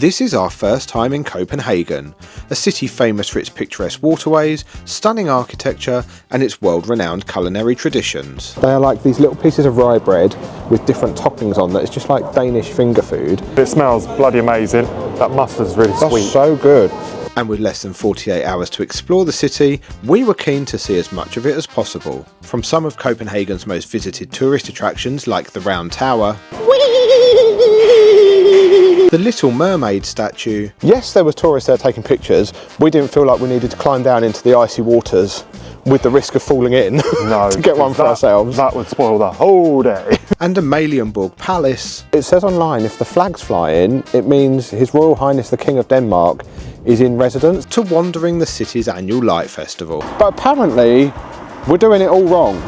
This is our first time in Copenhagen, a city famous for its picturesque waterways, stunning architecture and its world-renowned culinary traditions. They are like these little pieces of rye bread with different toppings on that. It's just like Danish finger food. It smells bloody amazing. That mustard's really sweet. That's so good. And with less than 48 hours to explore the city, we were keen to see as much of it as possible. From some of Copenhagen's most visited tourist attractions like the Round Tower, the Little Mermaid statue. Yes, there were tourists there taking pictures. We didn't feel like we needed to climb down into the icy waters with the risk of falling in to get one for ourselves. That would spoil the whole day. And Amalienborg Palace. It says online if the flag's flying, it means His Royal Highness the King of Denmark is in residence, to wandering the city's annual light festival. But apparently we're doing it all wrong,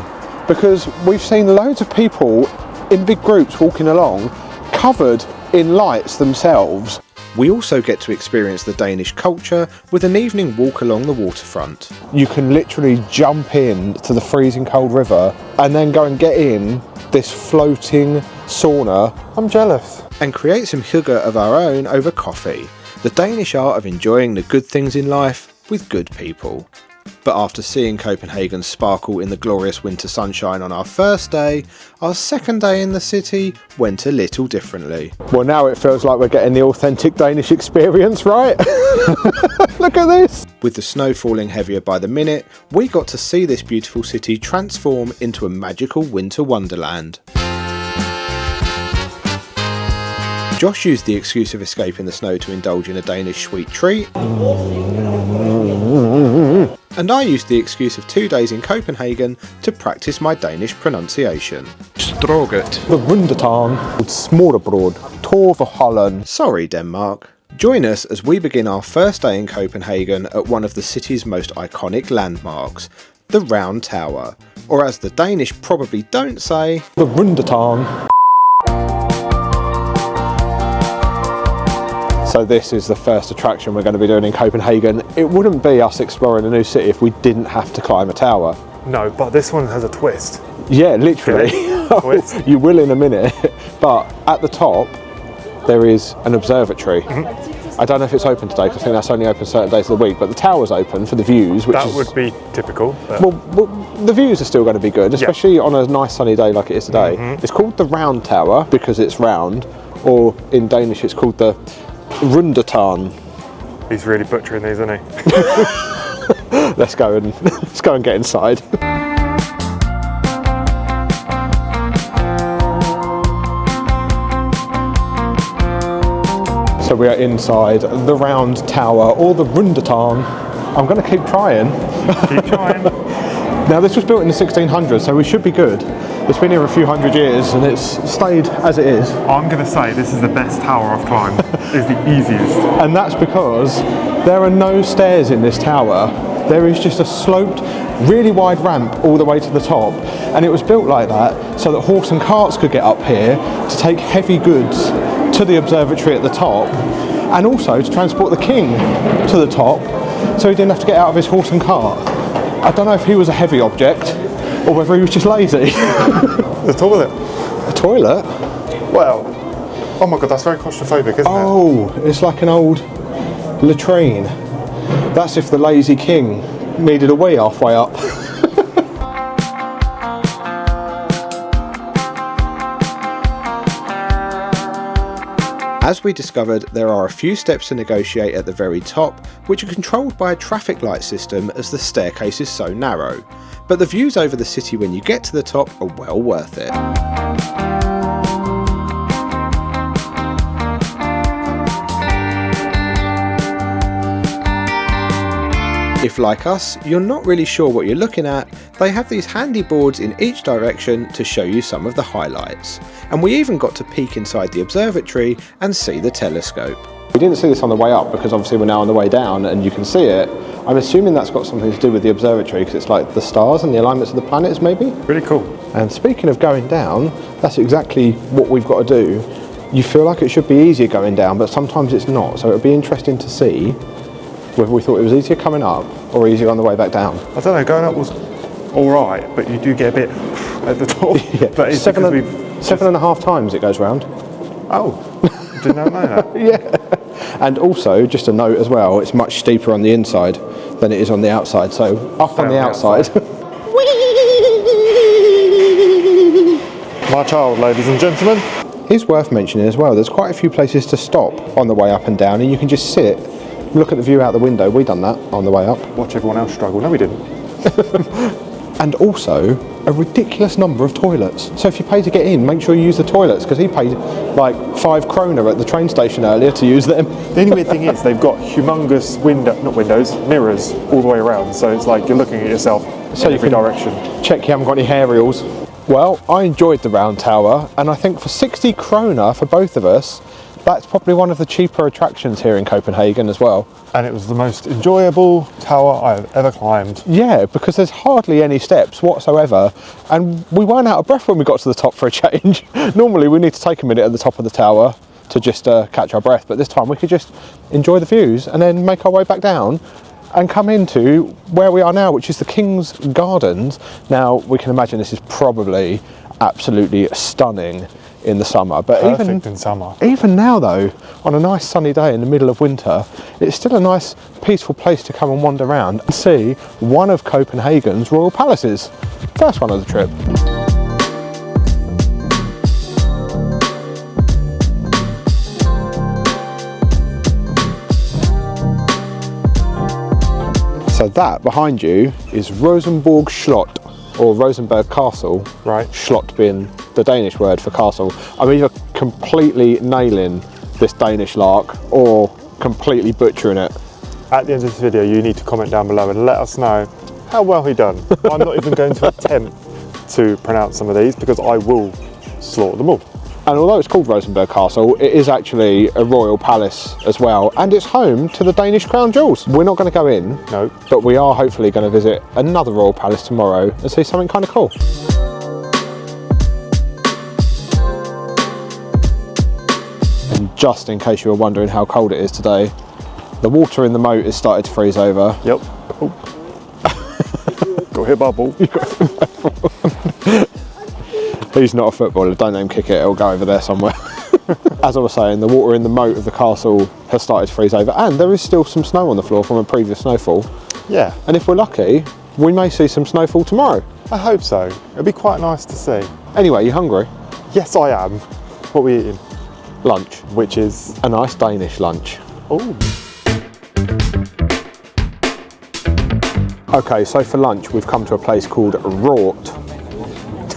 because we've seen loads of people in big groups walking along covered in lights themselves. We also get to experience the Danish culture with an evening walk along the waterfront. You can literally jump in to the freezing cold river and then go and get in this floating sauna. I'm jealous. And create some hygge of our own over coffee. The Danish art of enjoying the good things in life with good people. But after seeing Copenhagen sparkle in the glorious winter sunshine on our first day, our second day in the city went a little differently. Well, now it feels like we're getting the authentic Danish experience, right? Look at this! With the snow falling heavier by the minute, we got to see this beautiful city transform into a magical winter wonderland. Josh used the excuse of escaping the snow to indulge in a Danish sweet treat. And I used the excuse of 2 days in Copenhagen to practice my Danish pronunciation. Stroget. The Rort Smorrebrod. Torve Holland. Sorry, Denmark. Join us as we begin our first day in Copenhagen at one of the city's most iconic landmarks, the Round Tower. Or as the Danish probably don't say, the Rort. So this is the first attraction we're going to be doing in Copenhagen. It wouldn't be us exploring a new city if we didn't have to climb a tower. No, but this one has a twist. Yeah, literally. Twist. You will in a minute. But at the top, there is an observatory. Mm-hmm. I don't know if it's open today, because I think that's only open certain days of the week, but the tower's open for the views. Which would be typical. But... Well, the views are still going to be good, especially on a nice sunny day like it is today. Mm-hmm. It's called the Round Tower because it's round, or in Danish it's called the Rundetarn. He's really butchering these, isn't he? let's go and get inside. So we are inside the Round Tower, or the Rundetarn. I'm going to keep trying. Keep trying. Now this was built in the 1600s, so we should be good. It's been here a few hundred years and it's stayed as it is. I'm going to say this is the best tower I've climbed. It's the easiest. And that's because there are no stairs in this tower. There is just a sloped, really wide ramp all the way to the top. And it was built like that so that horse and carts could get up here to take heavy goods to the observatory at the top, and also to transport the king to the top so he didn't have to get out of his horse and cart. I don't know if he was a heavy object or whether he was just lazy. The toilet. A toilet? Well, oh my god, that's very claustrophobic, isn't it? Oh, it's like an old latrine. That's if the lazy king needed a wee halfway up. As we discovered, there are a few steps to negotiate at the very top, which are controlled by a traffic light system as the staircase is so narrow. But the views over the city when you get to the top are well worth it. If, like us, you're not really sure what you're looking at, they have these handy boards in each direction to show you some of the highlights. And we even got to peek inside the observatory and see the telescope. We didn't see this on the way up because obviously we're now on the way down and you can see it. I'm assuming that's got something to do with the observatory because it's like the stars and the alignments of the planets maybe? Really cool. And speaking of going down, that's exactly what we've got to do. You feel like it should be easier going down, but sometimes it's not. So it'll be interesting to see whether we thought it was easier coming up or easier on the way back down. I don't know, going up was alright, but you do get a bit at the top. Yeah. But it's 7.5 times it goes round. Oh, Did not know that. Yeah. And also, just a note as well, it's much steeper on the inside than it is on the outside. So up on the outside. My child, ladies and gentlemen. It's worth mentioning as well, there's quite a few places to stop on the way up and down, and you can just sit, look at the view out the window. We done that on the way up. Watch everyone else struggle. No, we didn't. And also a ridiculous number of toilets. So if you pay to get in, make sure you use the toilets, because he paid like 5 kroner at the train station earlier to use them. The only weird thing is they've got humongous mirrors all the way around. So it's like you're looking at yourself in every direction. Check you haven't got any aerials. Well, I enjoyed the round tower, and I think for 60 kroner for both of us, that's probably one of the cheaper attractions here in Copenhagen as well. And it was the most enjoyable tower I've ever climbed. Yeah, because there's hardly any steps whatsoever, and we weren't out of breath when we got to the top for a change. Normally we need to take a minute at the top of the tower to just catch our breath, but this time we could just enjoy the views and then make our way back down and come into where we are now, which is the King's Gardens. Now, we can imagine this is probably absolutely stunning in the summer, but Perfect in summer. Even now though, on a nice sunny day in the middle of winter, it's still a nice peaceful place to come and wander around and see one of Copenhagen's royal palaces. First one of the trip. So that behind you is Rosenborg Slot, or Rosenborg Castle. Right. Slot being the Danish word for castle. I'm either completely nailing this Danish lark or completely butchering it. At the end of this video, you need to comment down below and let us know how well he done. I'm not even going to attempt to pronounce some of these because I will slaughter them all. And although it's called Rosenborg Castle, it is actually a royal palace as well, and it's home to the Danish crown jewels. We're not going to go in, no, but we are hopefully going to visit another royal palace tomorrow and see something kind of cool. And just in case you were wondering how cold it is today, the water in the moat has started to freeze over. Yep. Oh. Got hit by a ball. He's not a footballer, don't let him kick it, it'll go over there somewhere. As I was saying, the water in the moat of the castle has started to freeze over, and there is still some snow on the floor from a previous snowfall. Yeah. And if we're lucky, we may see some snowfall tomorrow. I hope so. It'll be quite nice to see. Anyway, you hungry? Yes, I am. What are we eating? Lunch. Which is? A nice Danish lunch. Oh. Okay, so for lunch we've come to a place called Rort.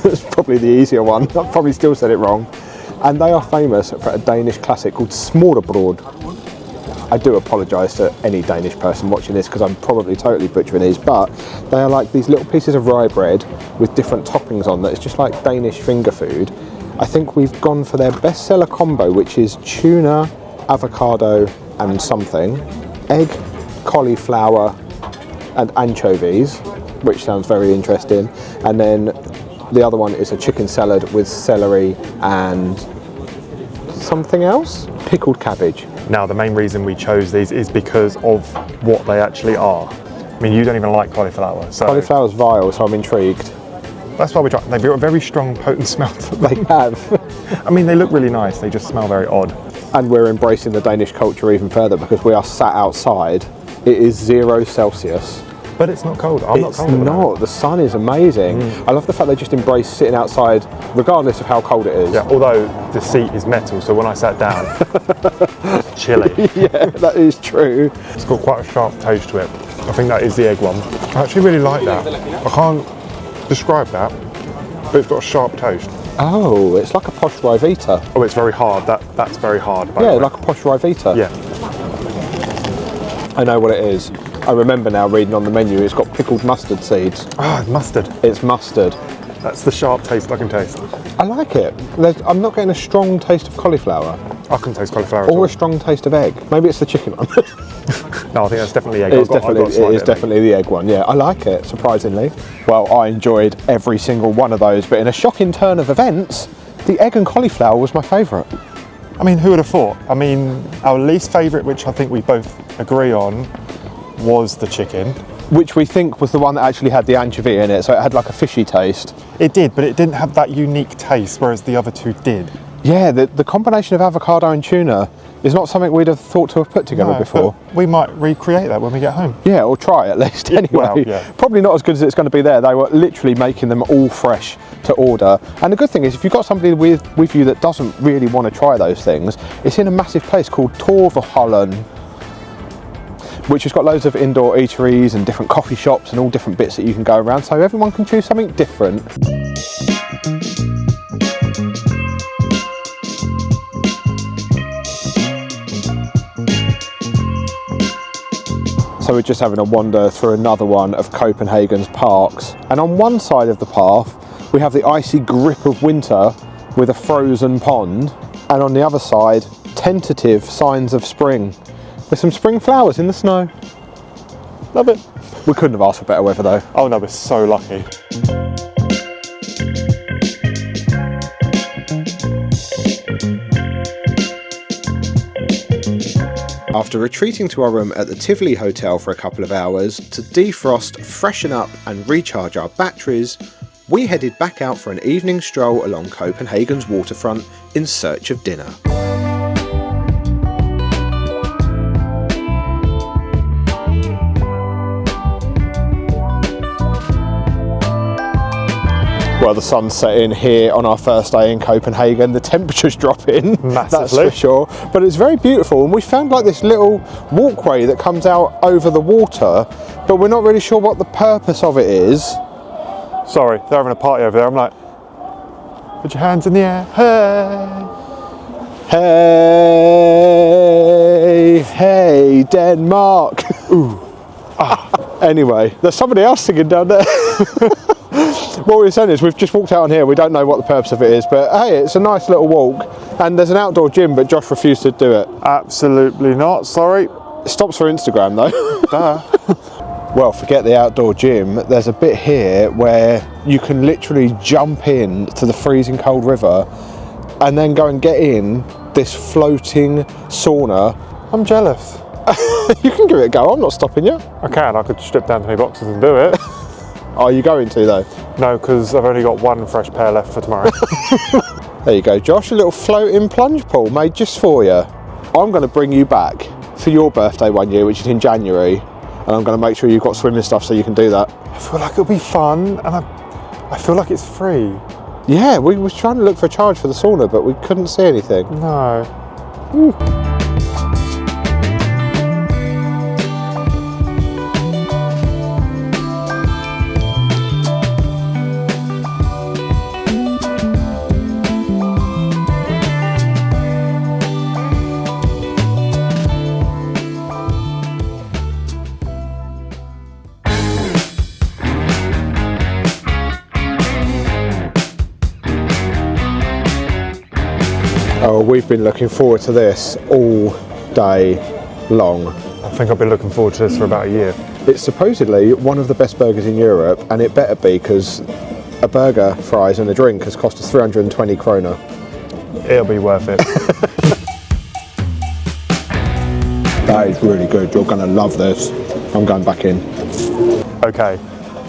It's probably the easier one. I've probably still said it wrong. And they are famous for a Danish classic called Smorrebrod. I do apologise to any Danish person watching this because I'm probably totally butchering these, but they are like these little pieces of rye bread with different toppings on that. It's just like Danish finger food. I think we've gone for their bestseller combo, which is tuna, avocado and something, egg, cauliflower and anchovies, which sounds very interesting. And then the other one is a chicken salad with celery and something else? Pickled cabbage. Now, the main reason we chose these is because of what they actually are. I mean, you don't even like cauliflower, so... Cauliflower's vile, so I'm intrigued. That's why we tried. They've got a very strong, potent smell to them. They have. I mean, they look really nice, they just smell very odd. And we're embracing the Danish culture even further because we are sat outside. It is 0 Celsius. But it's not cold. I'm not cold. It's not. The sun is amazing. I love the fact they just embrace sitting outside regardless of how cold it is. Yeah, although the seat is metal, so when I sat down, it's chilly. Yeah, that is true. It's got quite a sharp taste to it. I think that is the egg one. I actually really like that. I can't describe that, but it's got a sharp taste. Oh, it's like a posh Rivita. Oh, it's very hard. That's very hard. Yeah, like a posh Rivita. Yeah. I know what it is. I remember now reading on the menu, it's got pickled mustard seeds. Ah, mustard. It's mustard. That's the sharp taste I can taste. I like it. I'm not getting a strong taste of cauliflower. I can taste cauliflower or a strong taste of egg. Maybe it's the chicken one. No, I think that's definitely egg. It is definitely the egg one, yeah. I like it, surprisingly. Well, I enjoyed every single one of those, but in a shocking turn of events, the egg and cauliflower was my favourite. I mean, who would have thought? I mean, our least favourite, which I think we both agree on, was the chicken. Which we think was the one that actually had the anchovy in it, so it had like a fishy taste. It did, but it didn't have that unique taste, whereas the other two did. Yeah, the combination of avocado and tuna is not something we'd have thought to have put together before. We might recreate that when we get home. Yeah, or try at least anyway. Well, yeah. Probably not as good as it's going to be there. They were literally making them all fresh to order. And the good thing is, if you've got somebody with you that doesn't really want to try those things, it's in a massive place called Torvehollen, which has got loads of indoor eateries and different coffee shops and all different bits that you can go around, so everyone can choose something different. So we're just having a wander through another one of Copenhagen's parks, and on one side of the path we have the icy grip of winter with a frozen pond, and on the other side tentative signs of spring with some spring flowers in the snow. Love it. We couldn't have asked for better weather though. Oh no, we're so lucky. After retreating to our room at the Tivoli Hotel for a couple of hours to defrost, freshen up and recharge our batteries, we headed back out for an evening stroll along Copenhagen's waterfront in search of dinner. Well, the sun's setting here on our first day in Copenhagen. The temperature's dropping, massively, that's for sure. But it's very beautiful, and we found like this little walkway that comes out over the water, but we're not really sure what the purpose of it is. Sorry, they're having a party over there. I'm like, put your hands in the air. Hey, hey, hey, Denmark. Ooh. Anyway, there's somebody else singing down there. What we were saying is we've just walked out on here, we don't know what the purpose of it is, but hey, it's a nice little walk, and there's an outdoor gym, but Josh refused to do it. Absolutely not, sorry. It stops for Instagram though. Duh. Well, forget the outdoor gym, there's a bit here where you can literally jump in to the freezing cold river and then go and get in this floating sauna. I'm jealous. You can give it a go, I'm not stopping you. I could strip down to my boxes and do it. Are you going to though? No, because I've only got one fresh pair left for tomorrow. There you go, Josh, a little floating plunge pool made just for you. I'm going to bring you back for your birthday one year, which is in January, and I'm going to make sure you've got swimming stuff so you can do that. I feel like it'll be fun, and I feel like it's free. Yeah, we were trying to look for a charge for the sauna, but we couldn't see anything. No. Oh, we've been looking forward to this all day long. I think I've been looking forward to this for about a year. It's supposedly one of the best burgers in Europe, and it better be, because a burger, fries and a drink has cost us 320 kroner. It'll be worth it. That is really good, you're going to love this. I'm going back in. Okay,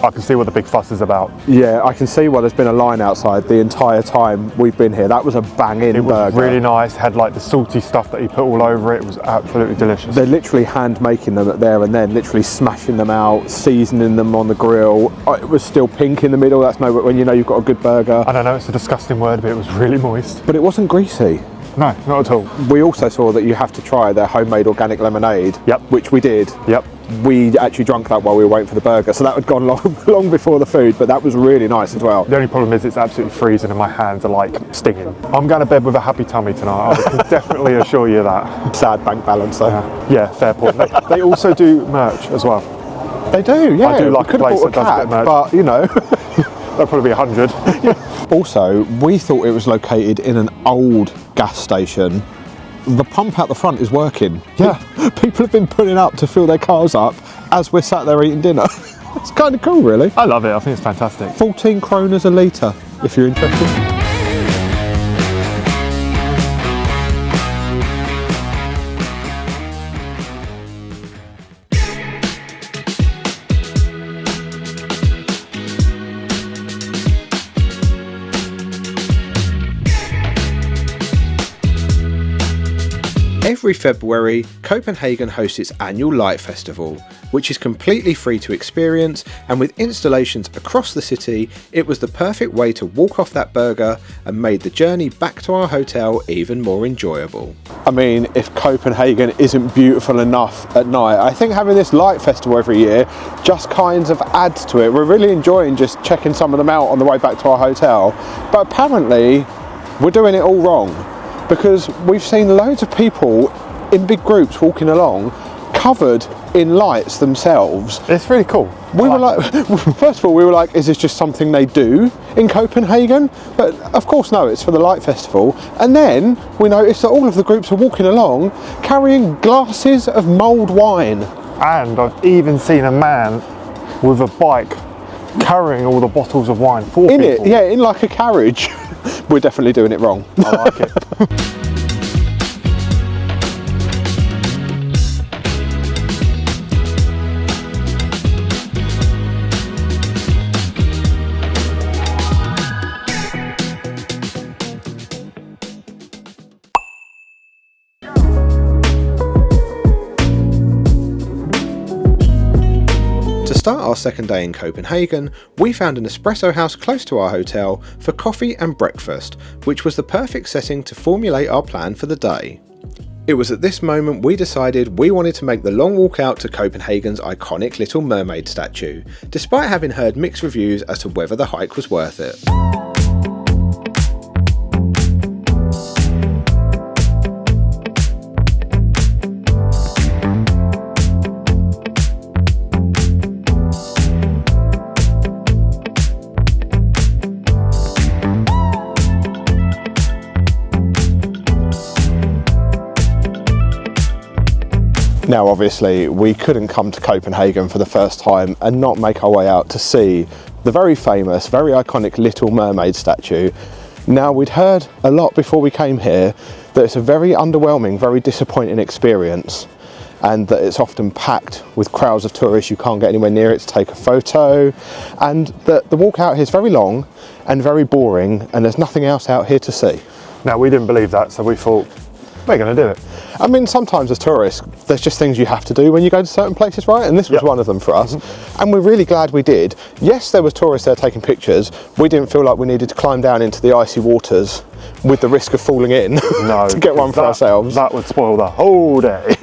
I can see what the big fuss is about. Yeah, I can see why there's been a line outside the entire time we've been here. That was a banging burger. It was really nice, had like the salty stuff that he put all over it. It was absolutely delicious. They're literally hand making them there and then, literally smashing them out, seasoning them on the grill. It was still pink in the middle, that's no when you know you've got a good burger. I don't know, it's a disgusting word, but it was really moist. But it wasn't greasy. No, not at all. We also saw that you have to try their homemade organic lemonade. Yep. Which we did. Yep. We actually drank that while we were waiting for the burger, so that had gone long before the food, but that was really nice as well. The only problem is it's absolutely freezing and my hands are like stinging. I'm going to bed with a happy tummy tonight, I can definitely assure you that. Sad bank balance though. Yeah, fair point. They also do merch as well. They do, yeah. I do like a place that does a bit of merch. But, you know. There'll probably be 100. Yeah. Also, we thought it was located in an old gas station. The pump out the front is working. Yeah. People have been pulling up to fill their cars up as we're sat there eating dinner. It's kind of cool, really. I love it, I think it's fantastic. 14 kroners a litre, if you're interested. Every February, Copenhagen hosts its annual Light Festival, which is completely free to experience, and with installations across the city, it was the perfect way to walk off that burger and made the journey back to our hotel even more enjoyable. I mean, if Copenhagen isn't beautiful enough at night, I think having this Light Festival every year just kind of adds to it. We're really enjoying just checking some of them out on the way back to our hotel, but apparently we're doing it all wrong, because we've seen loads of people in big groups walking along covered in lights themselves. It's really cool. We were like, first of all, we were like, is this just something they do in Copenhagen? But of course, no, it's for the Light Festival. And then we noticed that all of the groups are walking along carrying glasses of mulled wine. And I've even seen a man with a bike carrying all the bottles of wine for in people. it, yeah, in like a carriage. We're definitely doing it wrong. I like it. To start our second day in Copenhagen, we found an espresso house close to our hotel for coffee and breakfast, which was the perfect setting to formulate our plan for the day. It was at this moment we decided we wanted to make the long walk out to Copenhagen's iconic Little Mermaid statue, despite having heard mixed reviews as to whether the hike was worth it. Now obviously we couldn't come to Copenhagen for the first time and not make our way out to see the very famous, very iconic Little Mermaid statue. Now we'd heard a lot before we came here that it's a very underwhelming, very disappointing experience, and that it's often packed with crowds of tourists. You can't get anywhere near it to take a photo, and that the walk out here is very long and very boring, and there's nothing else out here to see. Now we didn't believe that, so we thought, we're going to do it. I mean, sometimes as tourists, there's just things you have to do when you go to certain places, right? And this was one of them for us. And we're really glad we did. Yes, there was tourists there taking pictures. We didn't feel like we needed to climb down into the icy waters with the risk of falling in to get one for ourselves. That would spoil the whole day.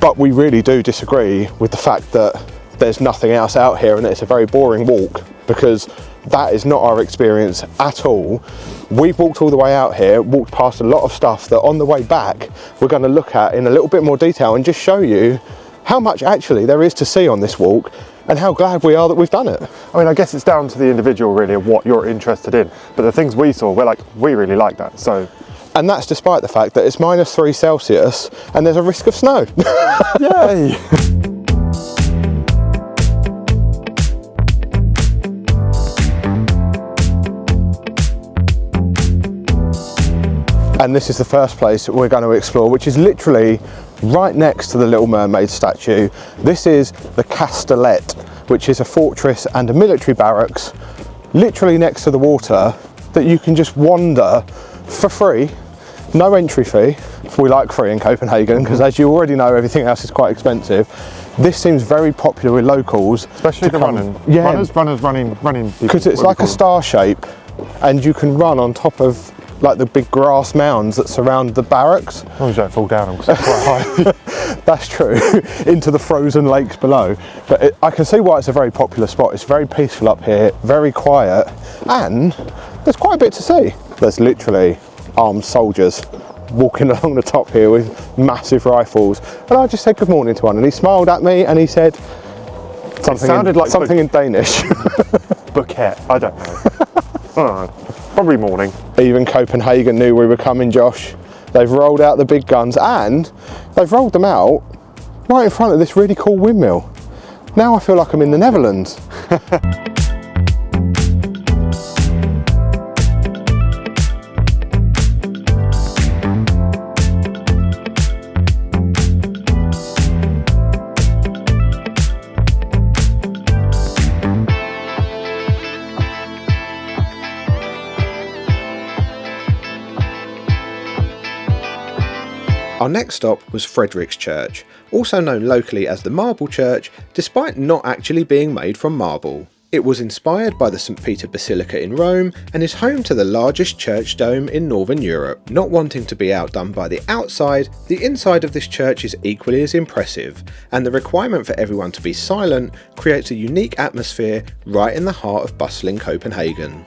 But we really do disagree with the fact that there's nothing else out here and it's a very boring walk, because that is not our experience at all. We've walked all the way out here, walked past a lot of stuff that on the way back we're going to look at in a little bit more detail and just show you how much actually there is to see on this walk and how glad we are that we've done it. I mean, I guess it's down to the individual really of what you're interested in, but the things we saw, we really like that. So, and that's despite the fact that it's -3 Celsius and there's a risk of snow. Yay! And this is the first place we're going to explore, which is literally right next to the Little Mermaid statue. This is the Kastellet, which is a fortress and a military barracks literally next to the water that you can just wander for free. No entry fee. We like free in Copenhagen because, as you already know, everything else is quite expensive. This seems very popular with locals. Especially the running. Yeah. Runners running. Because it's like a star shape and you can run on top of like the big grass mounds that surround the barracks. As long as you don't fall down because it's quite high. That's true, into the frozen lakes below. But I can see why it's a very popular spot. It's very peaceful up here, very quiet, and there's quite a bit to see. There's literally armed soldiers walking along the top here with massive rifles. And I just said good morning to one and he smiled at me and he said something in Danish. Bouquet, I don't know. Probably morning. Even Copenhagen knew we were coming, Josh. They've rolled out the big guns and they've rolled them out right in front of this really cool windmill. Now I feel like I'm in the Netherlands. Our next stop was Frederik's Church, also known locally as the Marble Church, despite not actually being made from marble. It was inspired by the St. Peter Basilica in Rome and is home to the largest church dome in Northern Europe. Not wanting to be outdone by the outside, the inside of this church is equally as impressive, and the requirement for everyone to be silent creates a unique atmosphere right in the heart of bustling Copenhagen.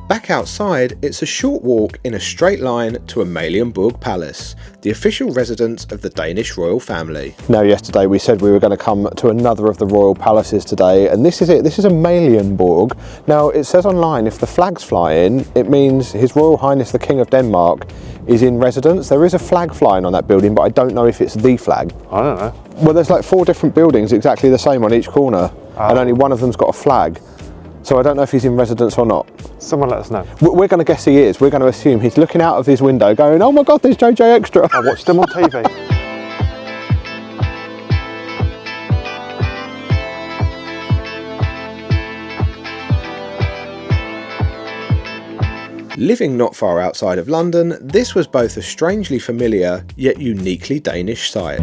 Back outside, it's a short walk in a straight line to Amalienborg Palace, the official residence of the Danish royal family. Now, yesterday we said we were going to come to another of the royal palaces today, and this is it. This is Amalienborg. Now, it says online if the flag's flying, it means His Royal Highness the King of Denmark is in residence. There is a flag flying on that building, but I don't know if it's the flag. I don't know. Well, there's like 4 different buildings exactly the same on each corner, and only one of them's got a flag. So I don't know if he's in residence or not. Someone let us know. We're going to guess he is. We're going to assume he's looking out of his window going, oh my God, there's JJ Extra. I watched them on TV. Living not far outside of London, this was both a strangely familiar yet uniquely Danish sight.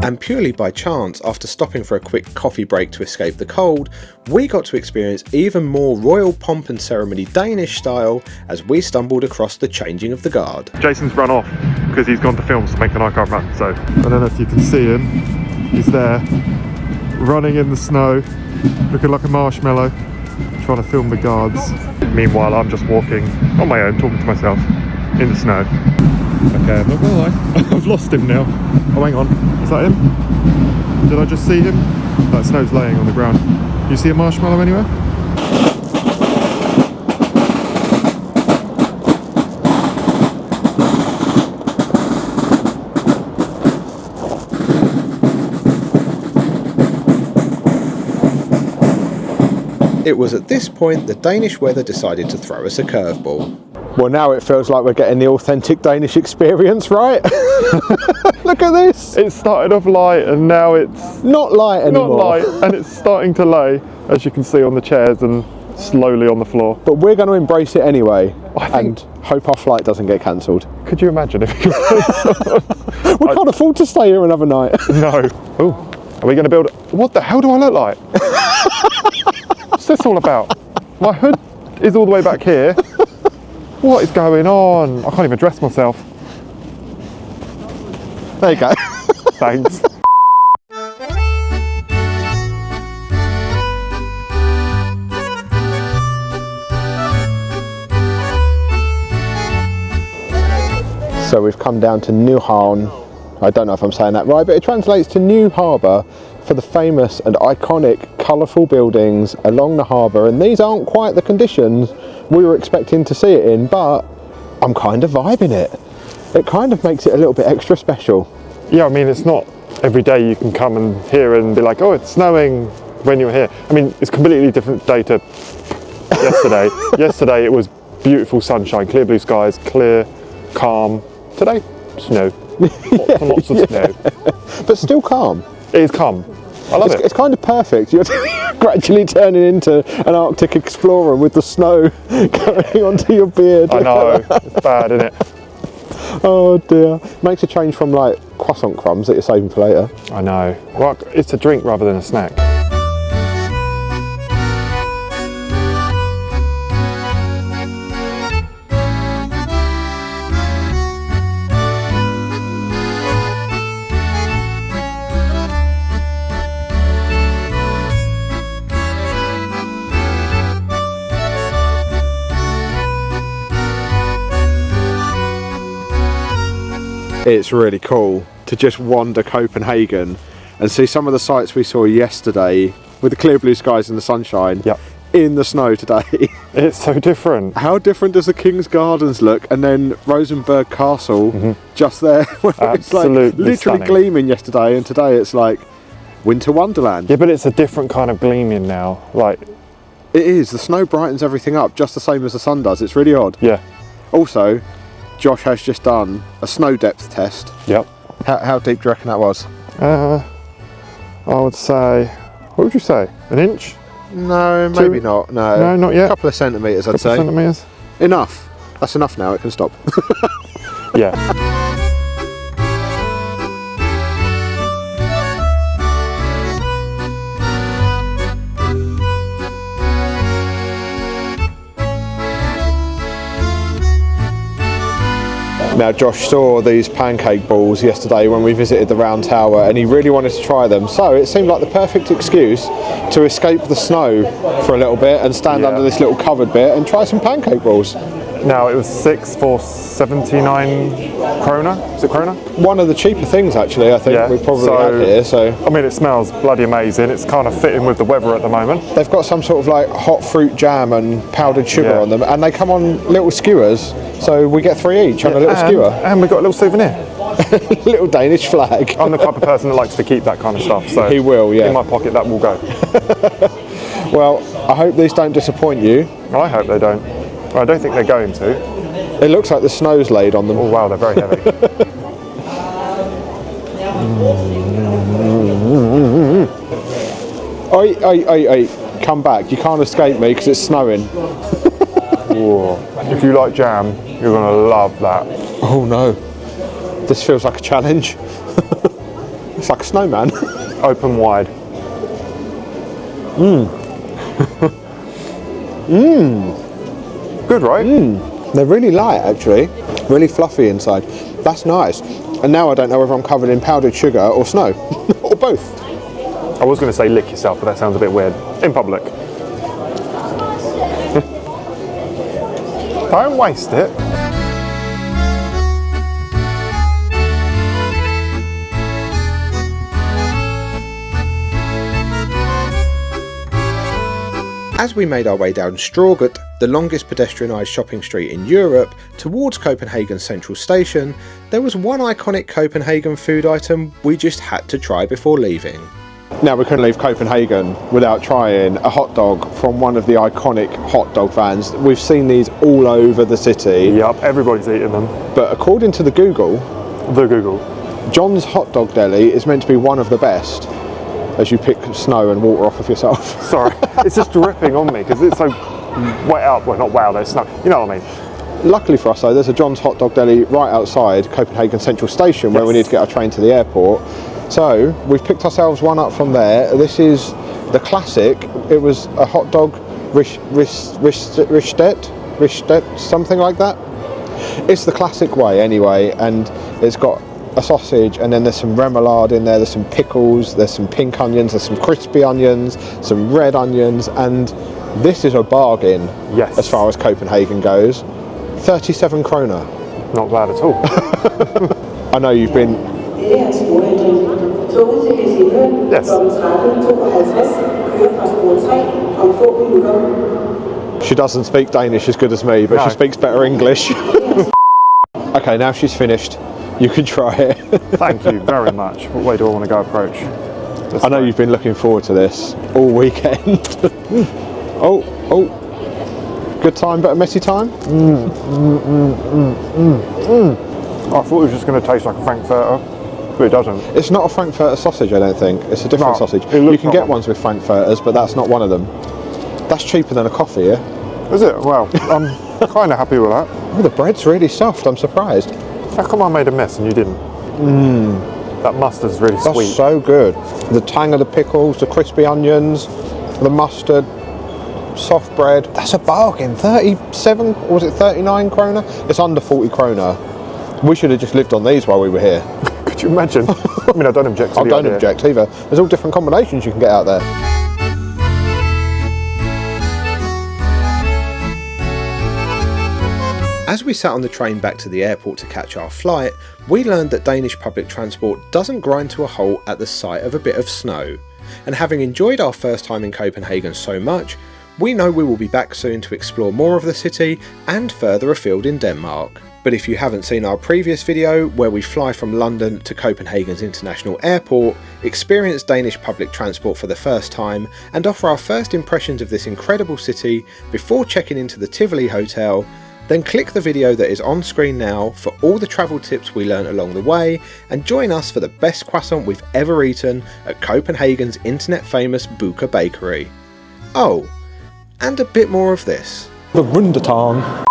And purely by chance, after stopping for a quick coffee break to escape the cold, we got to experience even more royal pomp and ceremony Danish style as we stumbled across the changing of the guard. Jason's run off because he's gone to film something and I can't run, so I don't know if you can see him. He's there, running in the snow, looking like a marshmallow, trying to film the guards. Meanwhile, I'm just walking on my own, talking to myself in the snow. Okay, I'm not gonna lie, I've lost him now. Oh, hang on, is that him? Did I just see him? That snow's laying on the ground. Do you see a marshmallow anywhere? It was at this point the Danish weather decided to throw us a curveball. Well, now it feels like we're getting the authentic Danish experience, right? Look at this! It started off light and now it's not light anymore. Not light, and it's starting to lay, as you can see on the chairs and slowly on the floor. But we're going to embrace it anyway and hope our flight doesn't get cancelled. Could you imagine if it We can't afford to stay here another night. No. Oh, are we going to build... What the hell do I look like? What's this all about? My hood is all the way back here. What is going on? I can't even dress myself. There you go. Thanks. So we've come down to Nyhavn. I don't know if I'm saying that right, but it translates to New Harbour for the famous and iconic colourful buildings along the harbour, and these aren't quite the conditions we were expecting to see it in, but I'm kind of vibing it. It kind of makes it a little bit extra special. Yeah, I mean, it's not every day you can come and here and be like, oh, it's snowing when you're here. I mean, it's a completely different day to yesterday. Yesterday it was beautiful sunshine, clear blue skies, clear, calm. Today, snow. Lots of snow. But still calm. It is calm. I love it. It's kind of perfect. You're gradually turning into an Arctic explorer with the snow going onto your beard. I know, it's bad, isn't it? Oh dear. Makes a change from like croissant crumbs that you're saving for later. I know. Well, it's a drink rather than a snack. It's really cool to just wander Copenhagen and see some of the sights we saw yesterday with the clear blue skies and the sunshine in the snow today. It's so different. How different does the King's Gardens look, and then Rosenborg Castle just there where it's like literally stunning. Gleaming yesterday, and today it's like winter wonderland. Yeah, but it's a different kind of gleaming now. Like, it is. The snow brightens everything up just the same as the sun does. It's really odd. Yeah. Also, Josh has just done a snow depth test. Yep. How deep do you reckon that was? I would say, what would you say? An inch? No, maybe not. No. No, not yet. A couple of centimetres, I'd say. Centimetres. Enough. That's enough now. It can stop. Yeah. Now Josh saw these pancake balls yesterday when we visited the Round Tower and he really wanted to try them, so it seemed like the perfect excuse to escape the snow for a little bit and stand under this little covered bit and try some pancake balls. Now it was 6 for 79 krona. Is it krona? One of the cheaper things actually, I think we probably had here. So I mean, it smells bloody amazing. It's kind of fitting with the weather at the moment. They've got some sort of like hot fruit jam and powdered sugar on them, and they come on little skewers. So we get 3 each on a little skewer. And we got a little souvenir. Little Danish flag. I'm the type of person that likes to keep that kind of stuff. So he will, yeah. In my pocket, that will go. Well, I hope these don't disappoint you. I hope they don't. Well, I don't think they're going to. It looks like the snow's laid on them. Oh wow, they're very heavy. Oi, come back. You can't escape me because it's snowing. Whoa. If you like jam, you're going to love that. Oh no. This feels like a challenge. It's like a snowman. Open wide. Good, right? They're really light actually. Really fluffy inside. That's nice. And now I don't know whether I'm covered in powdered sugar or snow. Or both. I was going to say lick yourself, but that sounds a bit weird. In public. Don't waste it. As we made our way down Strøget, the longest pedestrianised shopping street in Europe, towards Copenhagen's central station, there was one iconic Copenhagen food item we just had to try before leaving. Now we couldn't leave Copenhagen without trying a hot dog from one of the iconic hot dog vans. We've seen these all over the city. Yep, everybody's eating them. But according to the Google, John's Hot Dog Deli is meant to be one of the best, as you pick snow and water off of yourself. Sorry, it's just dripping on me because it's so wet out. Well, not wow, there's snow. You know what I mean? Luckily for us though, there's a John's Hot Dog Deli right outside Copenhagen Central Station where we need to get our train to the airport. So we've picked ourselves one up from there. This is the classic. It was a hot dog ristet, something like that. It's the classic way anyway, and it's got a sausage, and then there's some remoulade in there, there's some pickles, there's some pink onions, there's some crispy onions, some red onions, and this is a bargain as far as Copenhagen goes. 37 kroner. Not bad at all. I know you've been... Yes. She doesn't speak Danish as good as me, but she speaks better English. Okay, now she's finished. You can try it. Thank you very much. What way do I want to go approach? I know you've been looking forward to this all weekend. Oh. Good time, but a messy time? I thought it was just going to taste like a frankfurter, but it doesn't. It's not a frankfurter sausage, I don't think. It's a different sausage. You can get ones with frankfurters, but that's not one of them. That's cheaper than a coffee, yeah? Is it? Well, I'm kind of happy with that. Oh, the bread's really soft. I'm surprised. How come I made a mess and you didn't? That mustard's really sweet. That's so good. The tang of the pickles, the crispy onions, the mustard, soft bread. That's a bargain. 37, or was it 39 kroner? It's under 40 kroner. We should have just lived on these while we were here. Could you imagine? I mean, I don't object to I don't object either. There's all different combinations you can get out there. As we sat on the train back to the airport to catch our flight, we learned that Danish public transport doesn't grind to a halt at the sight of a bit of snow. And having enjoyed our first time in Copenhagen so much, we know we will be back soon to explore more of the city and further afield in Denmark. But if you haven't seen our previous video where we fly from London to Copenhagen's International Airport, experience Danish public transport for the first time, and offer our first impressions of this incredible city before checking into the Tivoli Hotel, then click the video that is on screen now for all the travel tips we learned along the way, and join us for the best croissant we've ever eaten at Copenhagen's internet famous Buka Bakery. Oh, and a bit more of this. The Rundetang.